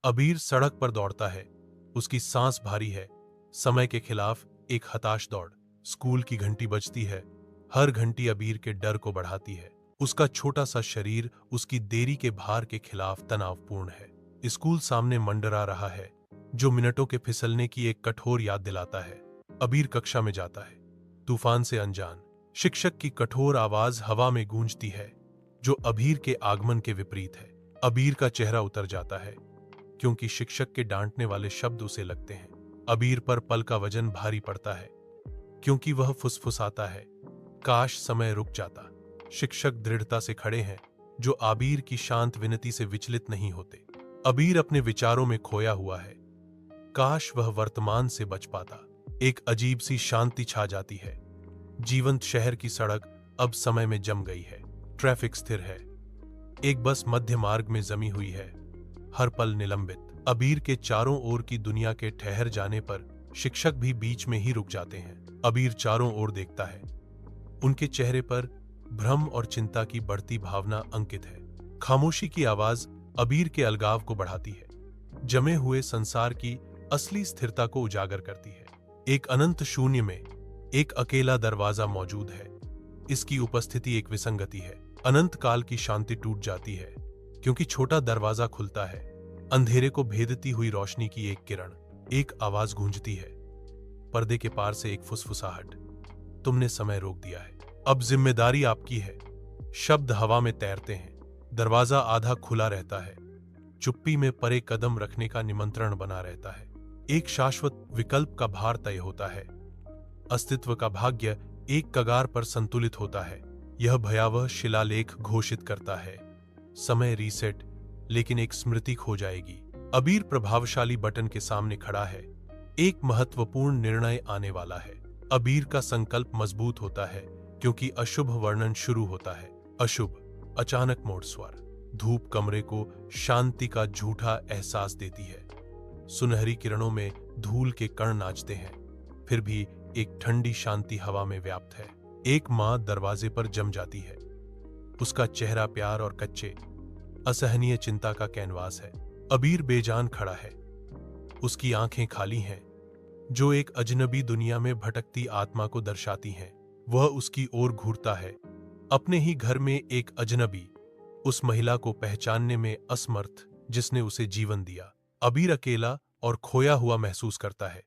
अबीर सड़क पर दौड़ता है। उसकी सांस भारी है। समय के खिलाफ एक हताश दौड़। स्कूल की घंटी बजती है। हर घंटी अबीर के डर को बढ़ाती है। उसका छोटा सा शरीर उसकी देरी के भार के खिलाफ तनावपूर्ण है। स्कूल सामने मंडरा रहा है, जो मिनटों के फिसलने की एक कठोर याद दिलाता है। अबीर कक्षा में जाता है, तूफान से अनजान। शिक्षक की कठोर आवाज हवा में गूंजती है, जो अबीर के आगमन के विपरीत है। अबीर का चेहरा उतर जाता है, क्योंकि शिक्षक के डांटने वाले शब्द उसे लगते हैं। अबीर पर पल का वजन भारी पड़ता है, क्योंकि वह फुसफुसाता है, काश समय रुक जाता। शिक्षक दृढ़ता से खड़े हैं, जो अबीर की शांत विनती से विचलित नहीं होते। अबीर अपने विचारों में खोया हुआ है। काश वह वर्तमान से बच पाता। एक अजीब सी शांति छा जाती है। जीवंत शहर की सड़क अब समय में जम गई है। ट्रैफिक स्थिर है। एक बस मध्य मार्ग में जमी हुई है, हर पल निलंबित। अबीर के चारों ओर की दुनिया के ठहर जाने पर शिक्षक भी बीच में ही रुक जाते हैं। अबीर चारों ओर देखता है। उनके चेहरे पर भ्रम और चिंता की बढ़ती भावना अंकित है। खामोशी की आवाज अबीर के अलगाव को बढ़ाती है, जमे हुए संसार की असली स्थिरता को उजागर करती है। एक अनंत शून्य में एक अकेला दरवाजा मौजूद है। इसकी उपस्थिति एक विसंगति है। अनंत काल की शांति टूट जाती है, क्योंकि छोटा दरवाजा खुलता है। अंधेरे को भेदती हुई रोशनी की एक किरण, एक आवाज गूंजती है। पर्दे के पार से एक फुसफुसाहट, तुमने समय रोक दिया है, अब जिम्मेदारी आपकी है। शब्द हवा में तैरते हैं। दरवाजा आधा खुला रहता है, चुप्पी में परे कदम रखने का निमंत्रण बना रहता है। एक शाश्वत विकल्प का भार तय होता है। अस्तित्व का भाग्य एक कगार पर संतुलित होता है। यह भयावह शिलालेख घोषित करता है, समय रीसेट, लेकिन एक स्मृति खो जाएगी। अबीर प्रभावशाली बटन के सामने खड़ा है। एक महत्वपूर्ण निर्णय आने वाला है। अबीर का संकल्प मजबूत होता है, क्योंकि अशुभ वर्णन शुरू होता है। अशुभ, अचानक मोड़ स्वर। धूप कमरे को शांति का झूठा एहसास देती है। सुनहरी किरणों में धूल के कण नाचते हैं, फिर भी एक ठंडी शांति हवा में व्याप्त है। एक मां दरवाजे पर जम जाती है। उसका चेहरा प्यार और कच्चे असहनीय चिंता का कैनवास है। अबीर बेजान खड़ा है। उसकी आंखें खाली हैं, जो एक अजनबी दुनिया में भटकती आत्मा को दर्शाती हैं। वह उसकी ओर घूरता है, अपने ही घर में एक अजनबी, उस महिला को पहचानने में असमर्थ जिसने उसे जीवन दिया। अबीर अकेला और खोया हुआ महसूस करता है।